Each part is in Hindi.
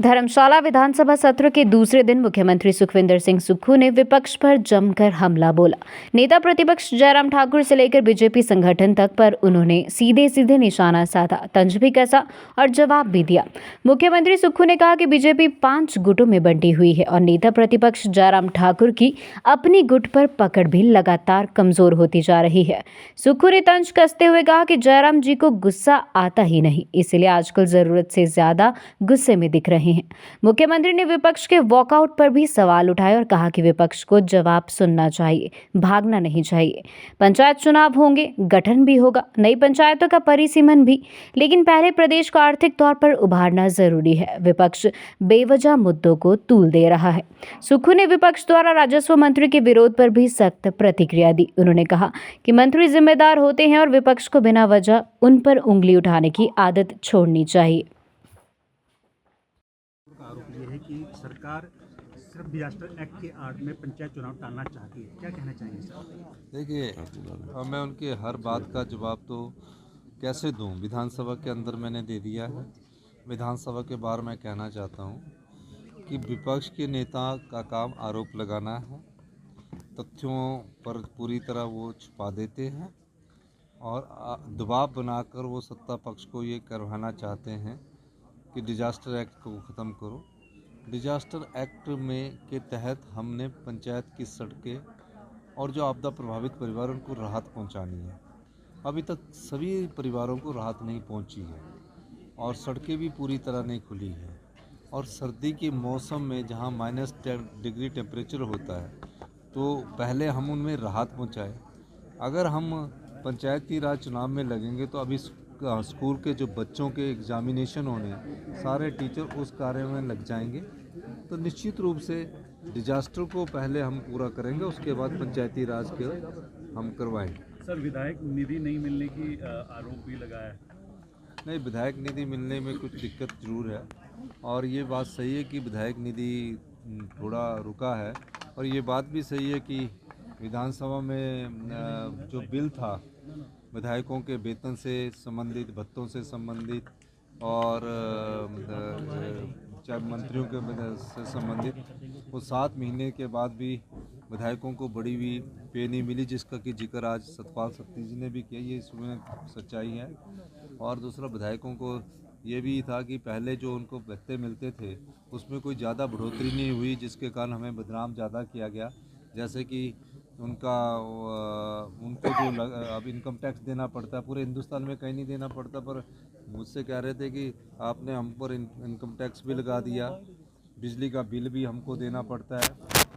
धर्मशाला विधानसभा सत्र के दूसरे दिन मुख्यमंत्री सुखविंदर सिंह सुक्खू ने विपक्ष पर जमकर हमला बोला। नेता प्रतिपक्ष जयराम ठाकुर से लेकर बीजेपी संगठन तक पर उन्होंने सीधे सीधे निशाना साधा, तंज भी कसा और जवाब भी दिया। मुख्यमंत्री सुक्खू ने कहा कि बीजेपी 5 गुटों में बंटी हुई है और नेता प्रतिपक्ष जयराम ठाकुर की अपनी गुट पर पकड़ भी लगातार कमजोर होती जा रही है। सुक्खू ने तंज कसते हुए कहा कि जयराम जी को गुस्सा आता ही नहीं, इसलिए आजकल जरूरत से ज्यादा गुस्से में दिख रहे हैं। मुख्यमंत्री ने विपक्ष के वॉकआउट पर भी सवाल उठाए और कहा कि विपक्ष को जवाब सुनना चाहिए, भागना नहीं चाहिए। पंचायत चुनाव होंगे, गठन भी होगा, नई पंचायतों का परिसीमन भी, लेकिन पहले प्रदेश को आर्थिक तौर पर उभारना जरूरी है। विपक्ष बेवजह मुद्दों को तूल दे रहा है। सुक्खू ने विपक्ष द्वारा राजस्व मंत्री के विरोध पर भी सख्त प्रतिक्रिया दी। उन्होंने कहा कि मंत्री जिम्मेदार होते हैं और विपक्ष को बिना वजह उन पर उंगली उठाने की आदत छोड़नी चाहिए। आरोप ये है कि सरकार सिर्फ डिजास्टर एक्ट के आड़ में पंचायत चुनाव टालना चाहती है, क्या कहना चाहेंगे सर? देखिए, अब मैं उनके हर बात का जवाब तो कैसे दूं? विधानसभा के अंदर मैंने दे दिया है। विधानसभा के बाहर मैं कहना चाहता हूं कि विपक्ष के नेता का काम आरोप लगाना है, तथ्यों पर पूरी तरह वो छुपा देते हैं और दबाव बनाकर वो सत्ता पक्ष को ये करवाना चाहते हैं कि डिजास्टर एक्ट को ख़त्म करो। डिजास्टर एक्ट में के तहत हमने पंचायत की सड़कें और जो आपदा प्रभावित परिवारों को राहत पहुंचानी है। अभी तक सभी परिवारों को राहत नहीं पहुंची है और सड़कें भी पूरी तरह नहीं खुली है। और सर्दी के मौसम में जहां -10 डिग्री टेम्परेचर होता है, तो पहले हम उनमें राहत पहुंचाएं। अगर हम पंचायती राज चुनाव में लगेंगे तो अभी स्कूल के जो बच्चों के एग्जामिनेशन होने, सारे टीचर उस कार्य में लग जाएंगे। तो निश्चित रूप से डिजास्टर को पहले हम पूरा करेंगे, उसके बाद पंचायती राज के हम करवाएंगे। सर, विधायक निधि नहीं मिलने की आरोप भी लगाया है। नहीं, विधायक निधि मिलने में कुछ दिक्कत जरूर है और ये बात सही है कि विधायक निधि थोड़ा रुका है। और ये बात भी सही है कि विधानसभा में जो बिल था विधायकों के वेतन से संबंधित, भत्तों से संबंधित और चाहे मंत्रियों के से संबंधित, वो 7 महीने के बाद भी विधायकों को बड़ी हुई पे नहीं मिली, जिसका कि जिक्र आज सतपाल सत्ती जी ने भी किया। ये इसमें सच्चाई है। और दूसरा, विधायकों को ये भी था कि पहले जो उनको भत्ते मिलते थे उसमें कोई ज़्यादा बढ़ोतरी नहीं हुई, जिसके कारण हमें बदनाम ज़्यादा किया गया। जैसे कि उनको जो अब इनकम टैक्स देना पड़ता है, पूरे हिंदुस्तान में कहीं नहीं देना पड़ता, पर मुझसे कह रहे थे कि आपने हम पर इनकम टैक्स भी लगा दिया। बिजली का बिल भी हमको देना पड़ता है,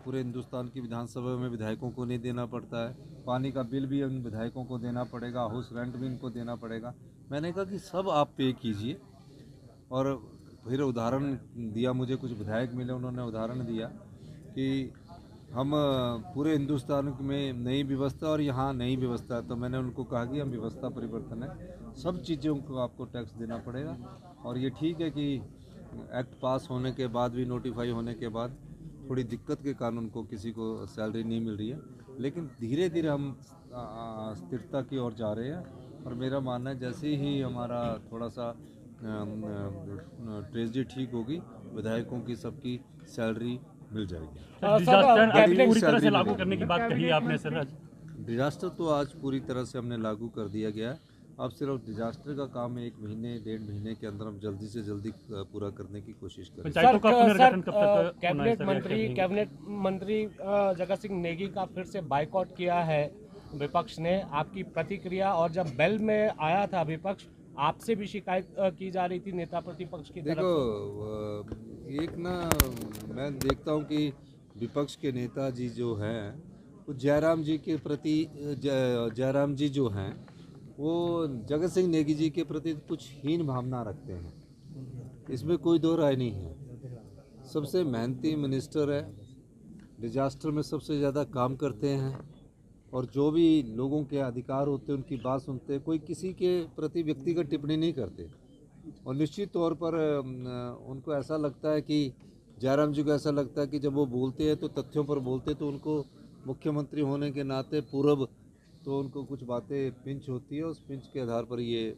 पूरे हिंदुस्तान की विधानसभा में विधायकों को नहीं देना पड़ता है। पानी का बिल भी उन विधायकों को देना पड़ेगा, हाउस रेंट भी इनको देना पड़ेगा। मैंने कहा कि सब आप पे कीजिए। और फिर उदाहरण दिया, मुझे कुछ विधायक मिले, उन्होंने उदाहरण दिया कि हम पूरे हिंदुस्तान में नई व्यवस्था और यहाँ नई व्यवस्था है। तो मैंने उनको कहा कि हम व्यवस्था परिवर्तन है, सब चीज़ों को आपको टैक्स देना पड़ेगा। और ये ठीक है कि एक्ट पास होने के बाद भी, नोटिफाई होने के बाद थोड़ी दिक्कत के कारण उनको किसी को सैलरी नहीं मिल रही है, लेकिन धीरे धीरे हम स्थिरता की ओर जा रहे हैं। और मेरा मानना है जैसे ही हमारा थोड़ा सा ट्रेजरी ठीक होगी, विधायकों की सबकी सैलरी मिल जाएगी। पूरी तरह से लागू करने की बात कही आपने सर। डिजास्टर तो आज पूरी तरह से हमने लागू कर दिया गया है। अब सिर्फ डिजास्टर का काम 1 महीने 1.5 महीने के अंदर हम जल्दी से जल्दी पूरा करने की कोशिश करें। कैबिनेट मंत्री जगत सिंह नेगी का फिर से बाइकआउट किया है विपक्ष ने, आपकी प्रतिक्रिया? और जब बेल में आया था विपक्ष, आपसे भी शिकायत की जा रही थी नेता प्रतिपक्ष की तरफ से। देखो, एक ना मैं देखता हूँ कि विपक्ष के नेता जी जो हैं वो जयराम जी के प्रति, जयराम जी जो हैं वो जगत सिंह नेगी जी के प्रति कुछ हीन भावना रखते हैं, इसमें कोई दो राय नहीं है। सबसे मेहनती मिनिस्टर है, डिजास्टर में सबसे ज़्यादा काम करते हैं और जो भी लोगों के अधिकार होते हैं उनकी बात सुनते हैं, कोई किसी के प्रति व्यक्तिगत टिप्पणी नहीं करते। और निश्चित तौर पर उनको ऐसा लगता है कि जयराम जी को ऐसा लगता है कि जब वो बोलते हैं तो तथ्यों पर बोलते हैं, तो उनको मुख्यमंत्री होने के नाते पूर्व तो उनको कुछ बातें पिंच होती है, उस पिंच के आधार पर ये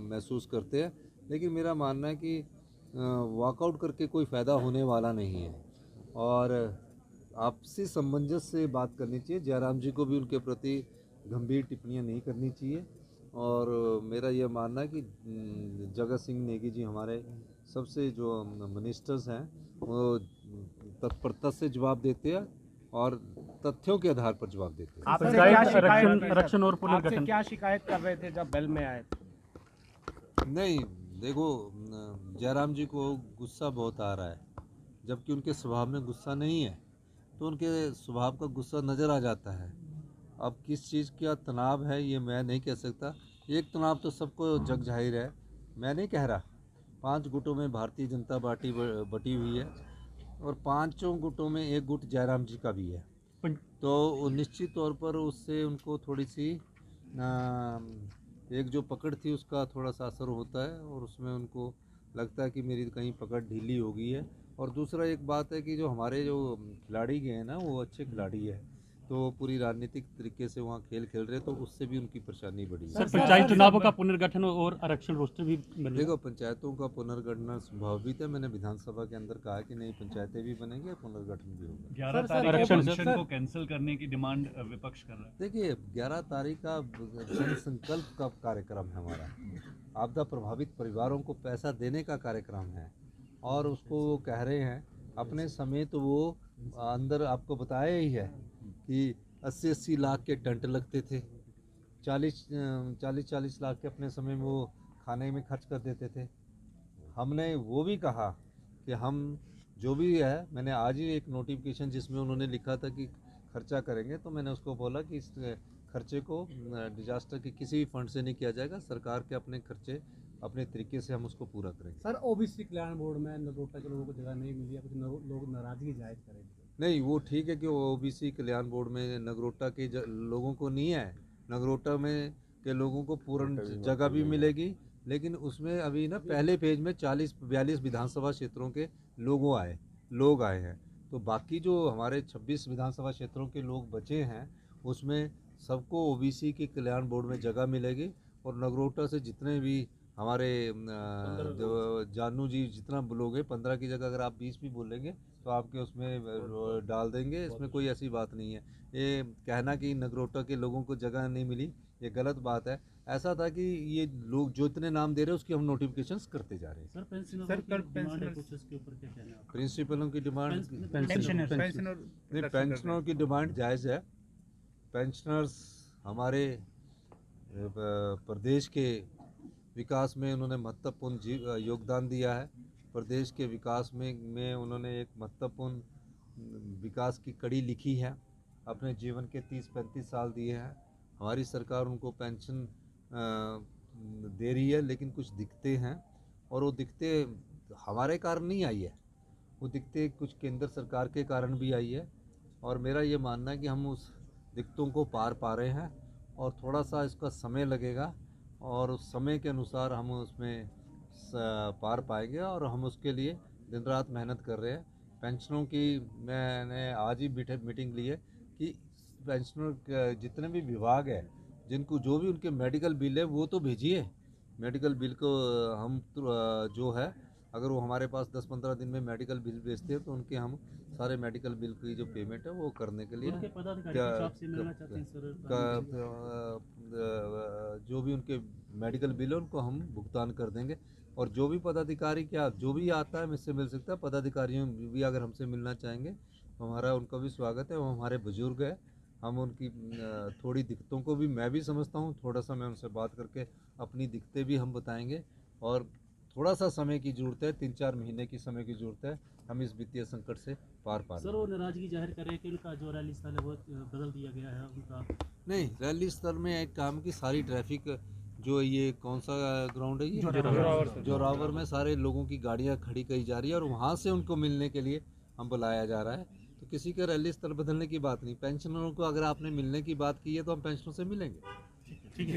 महसूस करते हैं। लेकिन मेरा मानना है कि वॉकआउट करके कोई फ़ायदा होने वाला नहीं है और आपसी सामंजस्य से बात करनी चाहिए। जयराम जी को भी उनके प्रति गंभीर टिप्पणियां नहीं करनी चाहिए और मेरा यह मानना है कि जगत सिंह नेगी जी हमारे सबसे जो मिनिस्टर्स हैं वो तत्परता से जवाब देते हैं और तथ्यों के आधार पर जवाब देते हैं। आपसे पंचायत क्या शिकायत आरक्षण और आपसे पुनर्गठन क्या शिकायत कर रहे थे जब बेल में आए थे? नहीं देखो, जयराम जी को गुस्सा बहुत आ रहा है, जबकि उनके स्वभाव में गुस्सा नहीं है, तो उनके स्वभाव का गुस्सा नज़र आ जाता है। अब किस चीज़ का तनाव है ये मैं नहीं कह सकता। एक तनाव तो सबको जग जाहिर है, मैं नहीं कह रहा। 5 गुटों में भारतीय जनता पार्टी बटी हुई है और 5 गुटों में एक गुट जयराम जी का भी है, तो निश्चित तौर पर उससे उनको थोड़ी सी एक जो पकड़ थी उसका थोड़ा सा असर होता है और उसमें उनको लगता है कि मेरी कहीं पकड़ ढीली हो गई है। और दूसरा एक बात है कि जो हमारे जो खिलाड़ी गए हैं ना वो अच्छे खिलाड़ी है, तो पूरी राजनीतिक तरीके से वहाँ खेल खेल रहे, तो उससे भी उनकी परेशानी बढ़ी है। सर पंचायत चुनावों का पुनर्गठन और आरक्षण रोस्टर भी बनेगा। देखो, पंचायतों का पुनर्गठन संभावित है। मैंने विधानसभा के अंदर कहा कि नहीं, पंचायतें भी बनेंगी और पुनर्गठन भी होगा। 11 तारीख आरक्षण को पेंशन को कैंसिल करने की डिमांड विपक्ष कर रहा है। देखिए, 11 तारीख का जन संकल्प का कार्यक्रम है हमारा, आपदा प्रभावित परिवारों को पैसा देने का कार्यक्रम है और उसको वो कह रहे हैं अपने समय, तो वो अंदर आपको बताया ही है कि 80-80 लाख के टंट लगते थे, 40-40 लाख के अपने समय में वो खाने में खर्च कर देते थे। हमने वो भी कहा कि हम जो भी है, मैंने आज ही एक नोटिफिकेशन जिसमें उन्होंने लिखा था कि खर्चा करेंगे, तो मैंने उसको बोला कि इस खर्चे को डिजास्टर के किसी भी फंड से नहीं किया जाएगा, सरकार के अपने खर्चे अपने तरीके से हम उसको पूरा करेंगे। सर ओबीसी कल्याण बोर्ड में नगरोटा के लोगों को जगह नहीं मिली है, कुछ लोग नाराजगी जाहिर करेंगे। नहीं, वो ठीक है कि ओबीसी कल्याण बोर्ड में नगरोटा के लोगों को नहीं है, नगरोटा में के लोगों को पूर्ण जगह भी मिलेगी, लेकिन उसमें अभी ना पहले पेज में 42 विधानसभा क्षेत्रों के लोग आए हैं, तो बाकी जो हमारे 26 विधानसभा क्षेत्रों के लोग बचे हैं उसमें सबको ओबीसी के कल्याण बोर्ड में जगह मिलेगी। और नगरोटा से जितने भी हमारे जो जानू जी जितना बोलोगे 15 की जगह अगर आप 20 भी बोलेंगे तो आपके उसमें डाल देंगे, इसमें कोई ऐसी बात नहीं है। ये कहना कि नगरोटा के लोगों को जगह नहीं मिली, ये गलत बात है। ऐसा था कि ये लोग जो इतने नाम दे रहे हैं उसकी हम नोटिफिकेशंस करते जा रहे हैं। सर प्रिंसिपलों की डिमांड, पेंशनरों की डिमांड जायज़ है। पेंशनर्स हमारे प्रदेश के विकास में उन्होंने महत्वपूर्ण योगदान दिया है। प्रदेश के विकास में उन्होंने एक महत्वपूर्ण विकास की कड़ी लिखी है, अपने जीवन के 30-35 साल दिए हैं। हमारी सरकार उनको पेंशन दे रही है, लेकिन कुछ दिक्कतें हैं और वो दिक्कतें हमारे कारण नहीं आई है, वो दिक्कतें कुछ केंद्र सरकार के कारण भी आई है। और मेरा ये मानना है कि हम उस दिक्कतों को पार पा रहे हैं और थोड़ा सा इसका समय लगेगा और उस समय के अनुसार हम उसमें पार पाएंगे और हम उसके लिए दिन रात मेहनत कर रहे हैं। पेंशनों की मैंने आज ही मीटिंग ली है कि पेंशनर जितने भी विभाग है जिनको जो भी उनके मेडिकल बिल है वो तो भेजिए। मेडिकल बिल को हम जो है अगर वो हमारे पास 10-15 दिन में मेडिकल बिल भेजते हैं तो उनके हम सारे मेडिकल बिल की जो पेमेंट है वो करने के लिए जो भी उनके मेडिकल बिल है उनको हम भुगतान कर देंगे। और जो भी पदाधिकारी जो भी आता है मुझसे मिल सकता है, पदाधिकारियों भी अगर हमसे मिलना चाहेंगे तो हमारा उनका भी स्वागत है। वो हमारे बुजुर्ग है, हम उनकी थोड़ी दिक्कतों को भी मैं भी समझता हूँ, थोड़ा सा मैं उनसे बात करके अपनी दिक्कतें भी हम बताएंगे। और थोड़ा सा समय की ज़रूरत है, 3-4 महीने की समय की ज़रूरत है, हम इस वित्तीय संकट से पार पा सर वो नाराजगी जाहिर कर रहे हैं कि उनका जो रैली स्थल है वो बदल दिया गया है उनका। नहीं, रैली स्थल में एक काम की सारी ट्रैफिक जो ये कौन सा ग्राउंड है ये जोरावर में सारे लोगों की गाड़ियाँ खड़ी की जा रही है और वहाँ से उनको मिलने के लिए हम बुलाया जा रहा है। तो किसी का रैली स्थल बदलने की बात नहीं। पेंशनरों को अगर आपने मिलने की बात की है तो हम पेंशनरों से मिलेंगे।